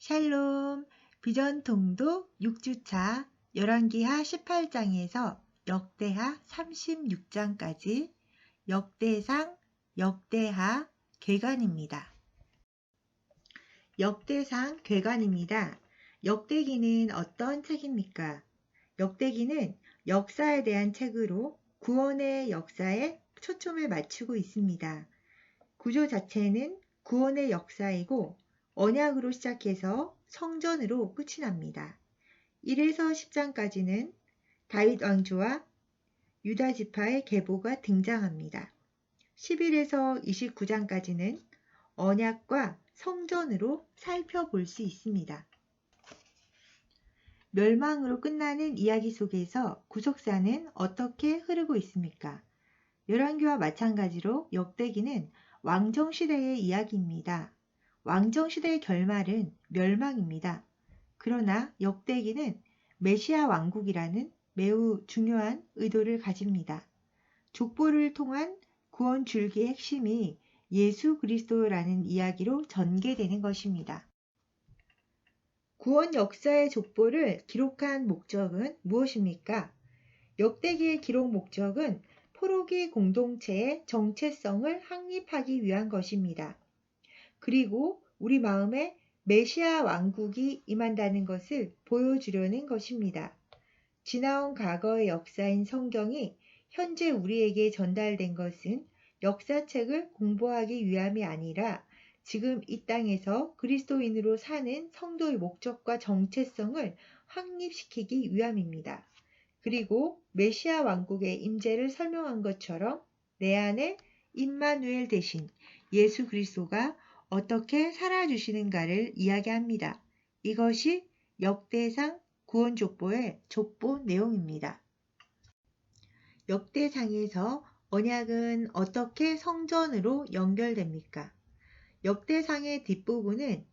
샬롬, 비전 통독 6주차 열왕기하 18장에서 역대하 36장까지 역대상, 역대하, 괴관입니다. 역대상, 괴관입니다. 역대기는 어떤 책입니까? 역대기는 역사에 대한 책으로 구원의 역사에 초점을 맞추고 있습니다. 구조 자체는 구원의 역사이고 언약으로 시작해서 성전으로 끝이 납니다. 1에서 10장까지는 다윗 왕조와 유다 지파의 계보가 등장합니다. 11에서 29장까지는 언약과 성전으로 살펴볼 수 있습니다. 멸망으로 끝나는 이야기 속에서 구속사는 어떻게 흐르고 있습니까? 열왕기와 마찬가지로 역대기는 왕정시대의 이야기입니다. 왕정시대의 결말은 멸망입니다. 그러나 역대기는 메시아 왕국이라는 매우 중요한 의도를 가집니다. 족보를 통한 구원 줄기의 핵심이 예수 그리스도라는 이야기로 전개되는 것입니다. 구원 역사의 족보를 기록한 목적은 무엇입니까? 역대기의 기록 목적은 포로기 공동체의 정체성을 확립하기 위한 것입니다. 그리고 우리 마음에 메시아 왕국이 임한다는 것을 보여주려는 것입니다. 지나온 과거의 역사인 성경이 현재 우리에게 전달된 것은 역사책을 공부하기 위함이 아니라 지금 이 땅에서 그리스도인으로 사는 성도의 목적과 정체성을 확립시키기 위함입니다. 그리고 메시아 왕국의 임재를 설명한 것처럼 내 안에 임마누엘 대신 예수 그리스도가 어떻게 살아주시는가를 이야기합니다. 이것이 역대상 구원족보의 족보 내용입니다. 역대상에서 언약은 어떻게 성전으로 연결됩니까? 역대상의 뒷부분은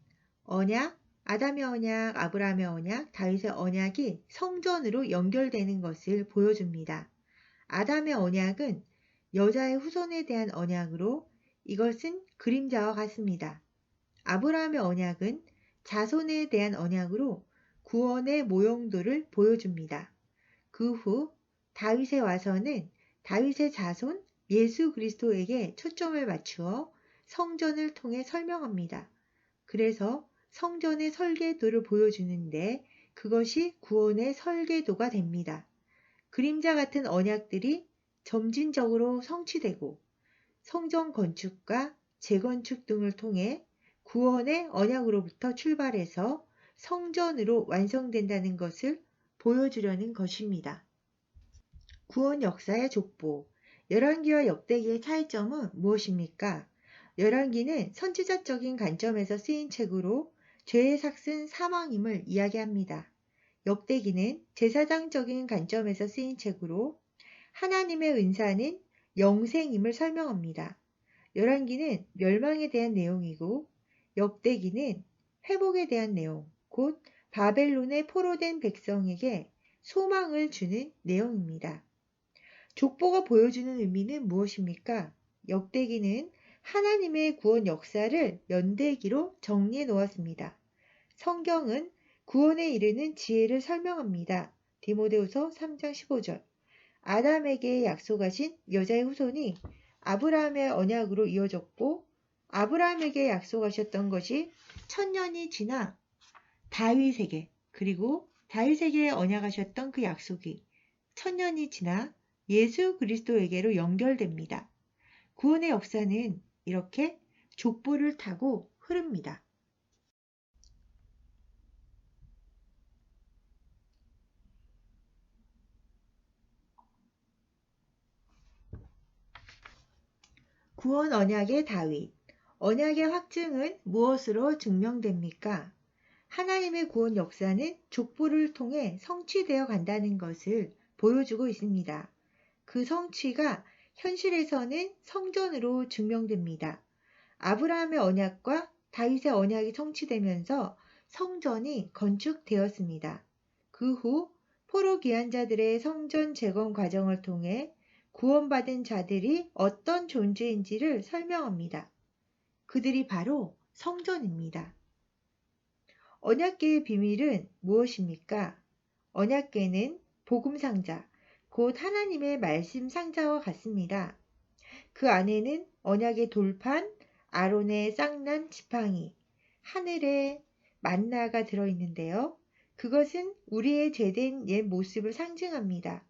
언약, 아담의 언약, 아브라함의 언약, 다윗의 언약이 성전으로 연결되는 것을 보여줍니다. 아담의 언약은 여자의 후손에 대한 언약으로 이것은 그림자와 같습니다. 아브라함의 언약은 자손에 대한 언약으로 구원의 모형도를 보여줍니다. 그 후 다윗의 와서는 다윗의 자손 예수 그리스도에게 초점을 맞추어 성전을 통해 설명합니다. 그래서 성전의 설계도를 보여주는데 그것이 구원의 설계도가 됩니다. 그림자 같은 언약들이 점진적으로 성취되고 성전 건축과 재건축 등을 통해 구원의 언약으로부터 출발해서 성전으로 완성된다는 것을 보여주려는 것입니다. 구원 역사의 족보, 열왕기와 역대기의 차이점은 무엇입니까? 열왕기는 선지자적인 관점에서 쓰인 책으로 죄의 삭은 사망임을 이야기합니다. 역대기는 제사장적인 관점에서 쓰인 책으로 하나님의 은사는 영생임을 설명합니다. 열왕기는 멸망에 대한 내용이고 역대기는 회복에 대한 내용, 곧 바벨론에 포로된 백성에게 소망을 주는 내용입니다. 족보가 보여주는 의미는 무엇입니까? 역대기는 하나님의 구원 역사를 연대기로 정리해 놓았습니다. 성경은 구원에 이르는 지혜를 설명합니다. 디모데후서 3장 15절. 아담에게 약속하신 여자의 후손이 아브라함의 언약으로 이어졌고 아브라함에게 약속하셨던 것이 1000년이 지나 다윗에게 그리고 다윗에게 언약하셨던 그 약속이 1000년이 지나 예수 그리스도에게로 연결됩니다. 구원의 역사는 이렇게 족보를 타고 흐릅니다. 구원 언약의 다윗. 언약의 확증은 무엇으로 증명됩니까? 하나님의 구원 역사는 족보를 통해 성취되어 간다는 것을 보여주고 있습니다. 그 성취가 현실에서는 성전으로 증명됩니다. 아브라함의 언약과 다윗의 언약이 성취되면서 성전이 건축되었습니다. 그 후 포로 귀환자들의 성전 재건 과정을 통해 구원받은 자들이 어떤 존재인지를 설명합니다. 그들이 바로 성전입니다. 언약궤의 비밀은 무엇입니까? 언약궤는 복음 상자, 곧 하나님의 말씀 상자와 같습니다. 그 안에는 언약의 돌판, 아론의 쌍난 지팡이, 하늘의 만나가 들어있는데요. 그것은 우리의 죄된 옛 모습을 상징합니다.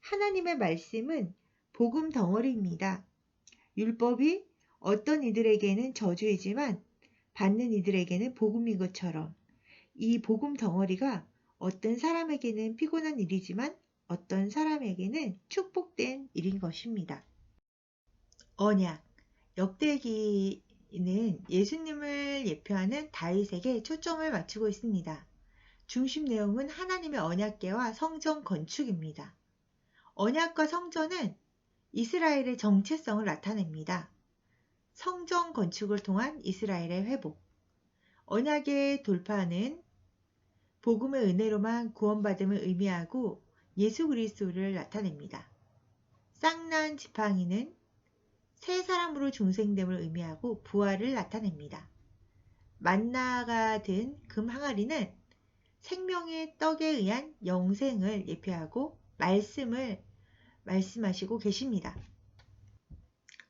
하나님의 말씀은 복음 덩어리입니다. 율법이 어떤 이들에게는 저주이지만 받는 이들에게는 복음인 것처럼 이 복음 덩어리가 어떤 사람에게는 피곤한 일이지만 어떤 사람에게는 축복된 일인 것입니다. 언약, 역대기는 예수님을 예표하는 다윗에게 초점을 맞추고 있습니다. 중심 내용은 하나님의 언약궤와 성전 건축입니다. 언약과 성전은 이스라엘의 정체성을 나타냅니다. 성전 건축을 통한 이스라엘의 회복. 언약의 돌파는 복음의 은혜로만 구원받음을 의미하고 예수 그리스도를 나타냅니다. 쌍난 지팡이는 새 사람으로 중생됨을 의미하고 부활을 나타냅니다. 만나가 든 금 항아리는 생명의 떡에 의한 영생을 예표하고 말씀을 말씀하시고 계십니다.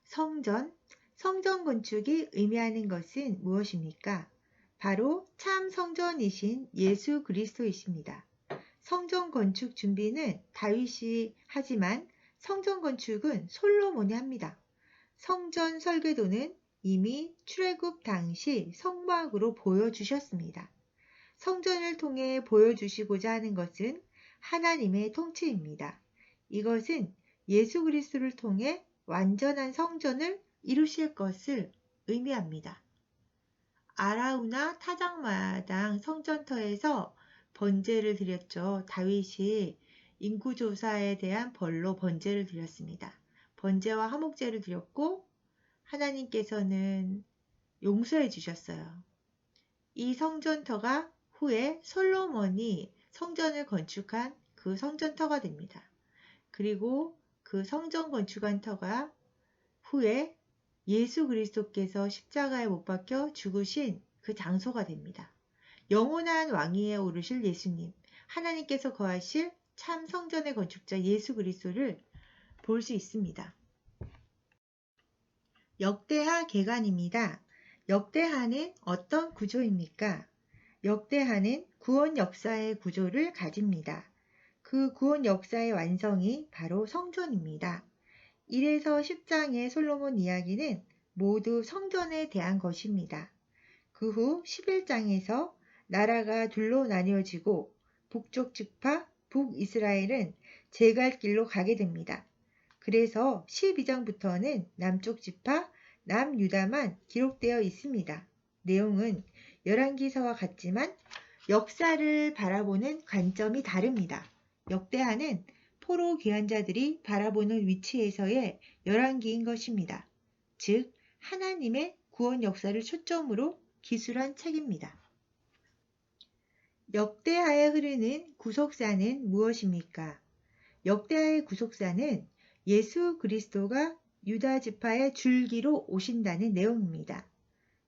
성전 건축이 의미하는 것은 무엇입니까? 바로 참 성전이신 예수 그리스도이십니다. 성전 건축 준비는 다윗이 하지만 성전 건축은 솔로몬이 합니다. 성전 설계도는 이미 출애굽 당시 성막으로 보여주셨습니다. 성전을 통해 보여주시고자 하는 것은 하나님의 통치입니다. 이것은 예수 그리스도를 통해 완전한 성전을 이루실 것을 의미합니다. 아라우나 타작마당 성전터에서 번제를 드렸죠. 다윗이 인구조사에 대한 벌로 번제를 드렸습니다. 번제와 화목제를 드렸고 하나님께서는 용서해 주셨어요. 이 성전터가 후에 솔로몬이 성전을 건축한 그 성전터가 됩니다. 그리고 그 성전 건축한 터가 후에 예수 그리스도께서 십자가에 못 박혀 죽으신 그 장소가 됩니다. 영원한 왕위에 오르실 예수님, 하나님께서 거하실 참 성전의 건축자 예수 그리스도를 볼 수 있습니다. 역대하 계관입니다. 역대하는 어떤 구조입니까? 역대하는 구원 역사의 구조를 가집니다. 그 구원 역사의 완성이 바로 성전입니다. 1에서 10장의 솔로몬 이야기는 모두 성전에 대한 것입니다. 그 후 11장에서 나라가 둘로 나뉘어지고 북쪽 지파 북이스라엘은 제갈 길로 가게 됩니다. 그래서 12장부터는 남쪽 지파 남유다만 기록되어 있습니다. 내용은 열왕기서와 같지만 역사를 바라보는 관점이 다릅니다. 역대하는 포로 귀환자들이 바라보는 위치에서의 열왕기인 것입니다. 즉 하나님의 구원 역사를 초점으로 기술한 책입니다. 역대하에 흐르는 구속사는 무엇입니까? 역대하의 구속사는 예수 그리스도가 유다 지파의 줄기로 오신다는 내용입니다.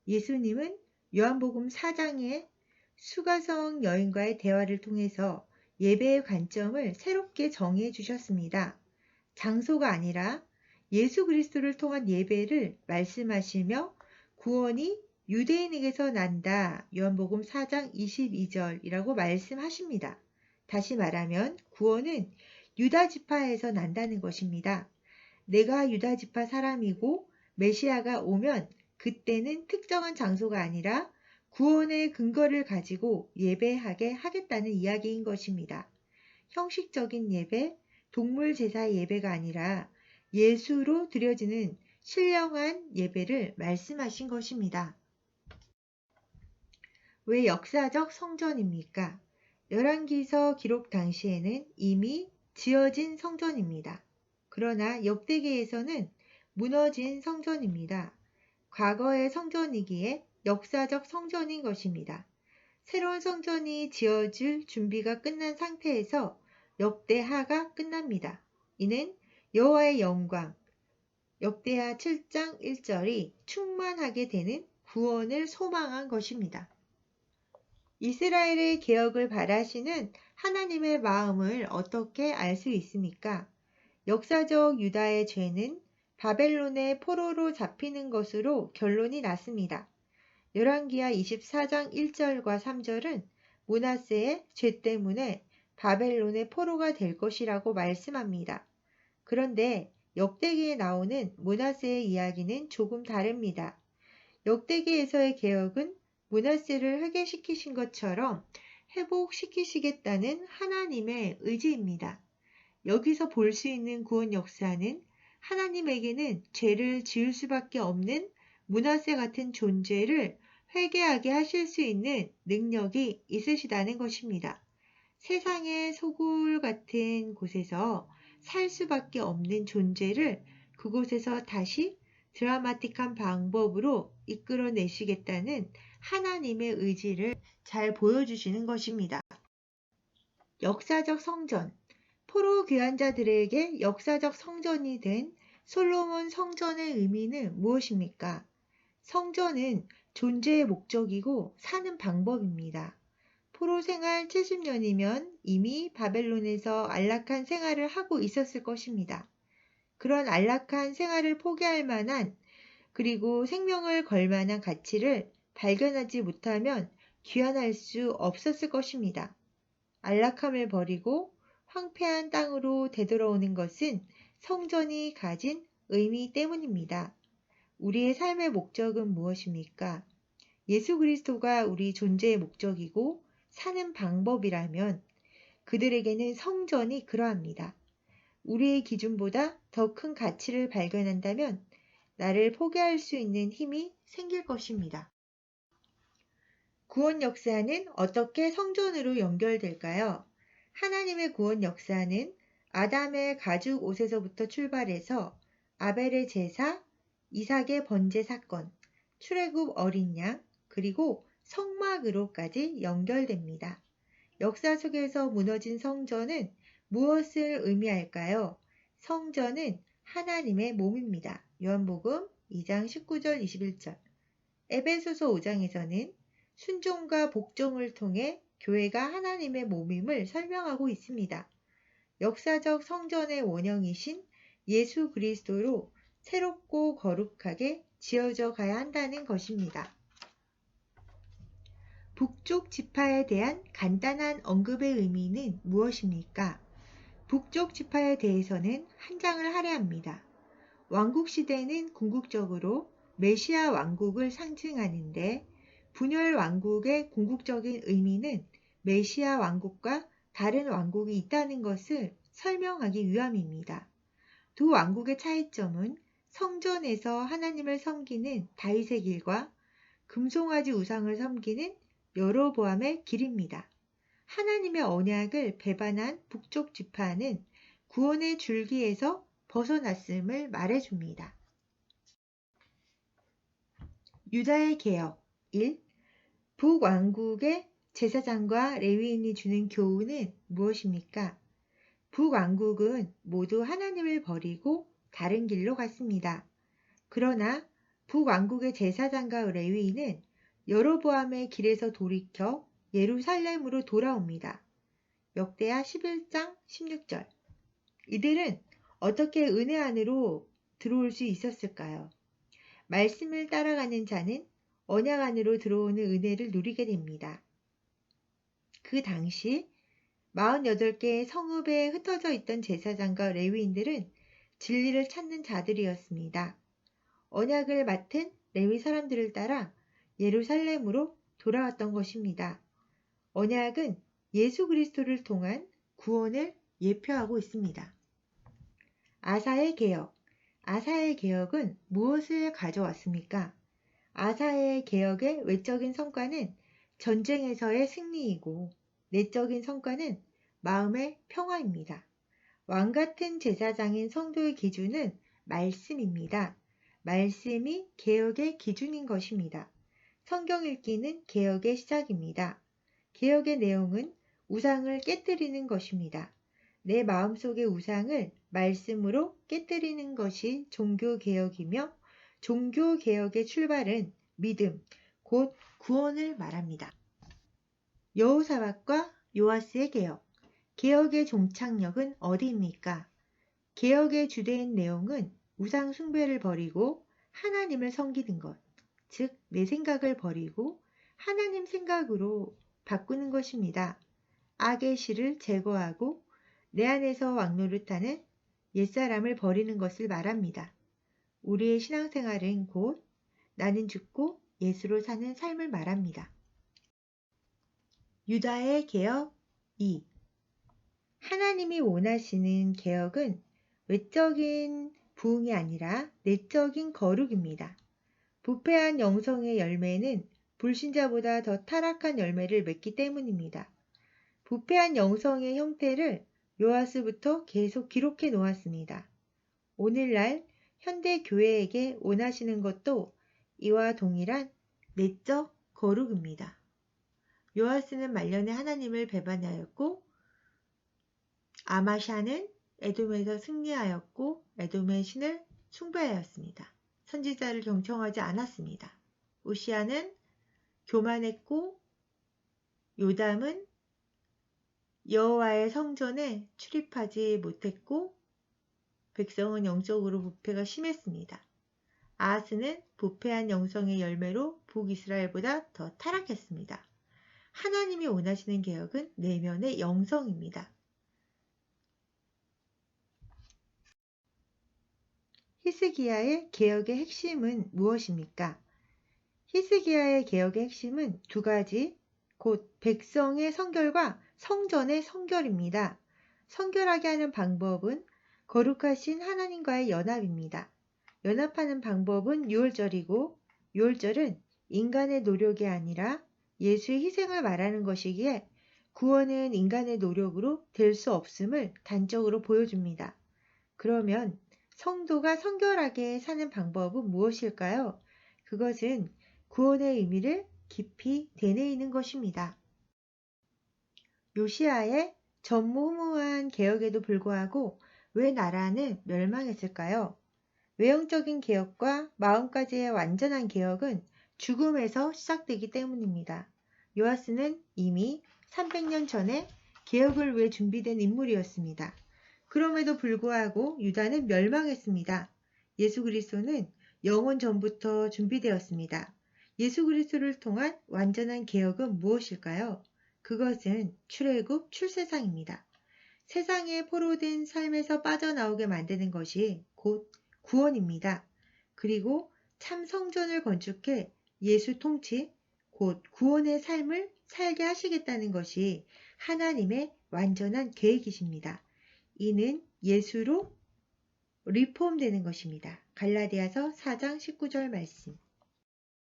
예수님은 요한복음 4장의 수가성 여인과의 대화를 통해서 예배의 관점을 새롭게 정해 주셨습니다. 장소가 아니라 예수 그리스도를 통한 예배를 말씀하시며 구원이 유대인에게서 난다. 요한복음 4장 22절이라고 말씀하십니다. 다시 말하면 구원은 유다 지파에서 난다는 것입니다. 내가 유다 지파 사람이고 메시아가 오면 그때는 특정한 장소가 아니라 구원의 근거를 가지고 예배하게 하겠다는 이야기인 것입니다. 형식적인 예배, 동물 제사의 예배가 아니라 예수로 드려지는 신령한 예배를 말씀하신 것입니다. 왜 역사적 성전입니까? 열왕기서 기록 당시에는 이미 지어진 성전입니다. 그러나 역대기에서는 무너진 성전입니다. 과거의 성전이기에 역사적 성전인 것입니다. 새로운 성전이 지어질 준비가 끝난 상태에서 역대하가 끝납니다. 이는 여호와의 영광, 역대하 7장 1절이 충만하게 되는 구원을 소망한 것입니다. 이스라엘의 개혁을 바라시는 하나님의 마음을 어떻게 알 수 있습니까? 역사적 유다의 죄는 바벨론의 포로로 잡히는 것으로 결론이 났습니다. 열왕기하 24장 1절과 3절은 므낫세의 죄 때문에 바벨론의 포로가 될 것이라고 말씀합니다. 그런데 역대기에 나오는 므낫세의 이야기는 조금 다릅니다. 역대기에서의 개혁은 므낫세를 회개시키신 것처럼 회복시키시겠다는 하나님의 의지입니다. 여기서 볼 수 있는 구원 역사는 하나님에게는 죄를 지을 수밖에 없는 므낫세 같은 존재를 회개하게 하실 수 있는 능력이 있으시다는 것입니다. 세상의 소굴 같은 곳에서 살 수밖에 없는 존재를 그곳에서 다시 드라마틱한 방법으로 이끌어내시겠다는 하나님의 의지를 잘 보여주시는 것입니다. 역사적 성전, 포로 귀환자들에게 역사적 성전이 된 솔로몬 성전의 의미는 무엇입니까? 성전은 존재의 목적이고 사는 방법입니다. 포로 생활 70년이면 이미 바벨론에서 안락한 생활을 하고 있었을 것입니다. 그런 안락한 생활을 포기할 만한 그리고 생명을 걸 만한 가치를 발견하지 못하면 귀환할 수 없었을 것입니다. 안락함을 버리고 황폐한 땅으로 되돌아오는 것은 성전이 가진 의미 때문입니다. 우리의 삶의 목적은 무엇입니까? 예수 그리스도가 우리 존재의 목적이고 사는 방법이라면 그들에게는 성전이 그러합니다. 우리의 기준보다 더 큰 가치를 발견한다면 나를 포기할 수 있는 힘이 생길 것입니다. 구원 역사는 어떻게 성전으로 연결될까요? 하나님의 구원 역사는 아담의 가죽 옷에서부터 출발해서 아벨의 제사, 이삭의 번제 사건, 출애굽 어린 양, 그리고 성막으로까지 연결됩니다. 역사 속에서 무너진 성전은 무엇을 의미할까요? 성전은 하나님의 몸입니다. 요한복음 2장 19절 21절. 에베소서 5장에서는 순종과 복종을 통해 교회가 하나님의 몸임을 설명하고 있습니다. 역사적 성전의 원형이신 예수 그리스도로 새롭고 거룩하게 지어져 가야 한다는 것입니다. 북쪽 지파에 대한 간단한 언급의 의미는 무엇입니까? 북쪽 지파에 대해서는 한 장을 할애합니다. 왕국 시대는 궁극적으로 메시아 왕국을 상징하는데 분열 왕국의 궁극적인 의미는 메시아 왕국과 다른 왕국이 있다는 것을 설명하기 위함입니다. 두 왕국의 차이점은 성전에서 하나님을 섬기는 다윗의 길과 금송아지 우상을 섬기는 여로보암의 길입니다. 하나님의 언약을 배반한 북쪽 지파는 구원의 줄기에서 벗어났음을 말해줍니다. 유다의 개혁 1. 북왕국의 제사장과 레위인이 주는 교훈은 무엇입니까? 북왕국은 모두 하나님을 버리고 다른 길로 갔습니다. 그러나 북왕국의 제사장과 레위인은 여로보암의 길에서 돌이켜 예루살렘으로 돌아옵니다. 역대하 11장 16절. 이들은 어떻게 은혜 안으로 들어올 수 있었을까요? 말씀을 따라가는 자는 언약 안으로 들어오는 은혜를 누리게 됩니다. 그 당시 48개의 성읍에 흩어져 있던 제사장과 레위인들은 진리를 찾는 자들이었습니다. 언약을 맡은 레위 사람들을 따라 예루살렘으로 돌아왔던 것입니다. 언약은 예수 그리스도를 통한 구원을 예표하고 있습니다. 아사의 개혁. 아사의 개혁은 무엇을 가져왔습니까? 아사의 개혁의 외적인 성과는 전쟁에서의 승리이고 내적인 성과는 마음의 평화입니다. 왕같은 제사장인 성도의 기준은 말씀입니다. 말씀이 개혁의 기준인 것입니다. 성경 읽기는 개혁의 시작입니다. 개혁의 내용은 우상을 깨뜨리는 것입니다. 내 마음속의 우상을 말씀으로 깨뜨리는 것이 종교개혁이며 종교개혁의 출발은 믿음, 곧 구원을 말합니다. 여호사밧과 요아스의 개혁. 개혁의 종착역은 어디입니까? 개혁의 주된 내용은 우상 숭배를 버리고 하나님을 섬기는 것, 즉 내 생각을 버리고 하나님 생각으로 바꾸는 것입니다. 악의 실을 제거하고 내 안에서 왕노릇하는 옛사람을 버리는 것을 말합니다. 우리의 신앙생활은 곧 나는 죽고 예수로 사는 삶을 말합니다. 유다의 개혁 2. 하나님이 원하시는 개혁은 외적인 부흥이 아니라 내적인 거룩입니다. 부패한 영성의 열매는 불신자보다 더 타락한 열매를 맺기 때문입니다. 부패한 영성의 형태를 요아스부터 계속 기록해 놓았습니다. 오늘날 현대 교회에게 원하시는 것도 이와 동일한 내적 거룩입니다. 요아스는 말년에 하나님을 배반하였고 아마샤는 에돔에서 승리하였고 에돔의 신을 숭배하였습니다. 선지자를 경청하지 않았습니다. 우시아는 교만했고 요담은 여호와의 성전에 출입하지 못했고 백성은 영적으로 부패가 심했습니다. 아하스는 부패한 영성의 열매로 북이스라엘보다 더 타락했습니다. 하나님이 원하시는 개혁은 내면의 영성입니다. 히스기야의 개혁의 핵심은 무엇입니까? 히스기야의 개혁의 핵심은 두 가지, 곧 백성의 성결과 성전의 성결입니다. 성결하게 하는 방법은 거룩하신 하나님과의 연합입니다. 연합하는 방법은 유월절이고 유월절은 인간의 노력이 아니라 예수의 희생을 말하는 것이기에 구원은 인간의 노력으로 될 수 없음을 단적으로 보여줍니다. 그러면 성도가 성결하게 사는 방법은 무엇일까요? 그것은 구원의 의미를 깊이 되뇌이는 것입니다. 요시야의 전무후무한 개혁에도 불구하고 왜 나라는 멸망했을까요? 외형적인 개혁과 마음까지의 완전한 개혁은 죽음에서 시작되기 때문입니다. 요아스는 이미 300년 전에 개혁을 위해 준비된 인물이었습니다. 그럼에도 불구하고 유다는 멸망했습니다. 예수 그리스도는 영원 전부터 준비되었습니다. 예수 그리스도를 통한 완전한 개혁은 무엇일까요? 그것은 출애굽 출세상입니다. 세상에 포로된 삶에서 빠져나오게 만드는 것이 곧 구원입니다. 그리고 참 성전을 건축해 예수 통치, 곧 구원의 삶을 살게 하시겠다는 것이 하나님의 완전한 계획이십니다. 이는 예수로 리폼되는 것입니다. 갈라디아서 4장 19절 말씀.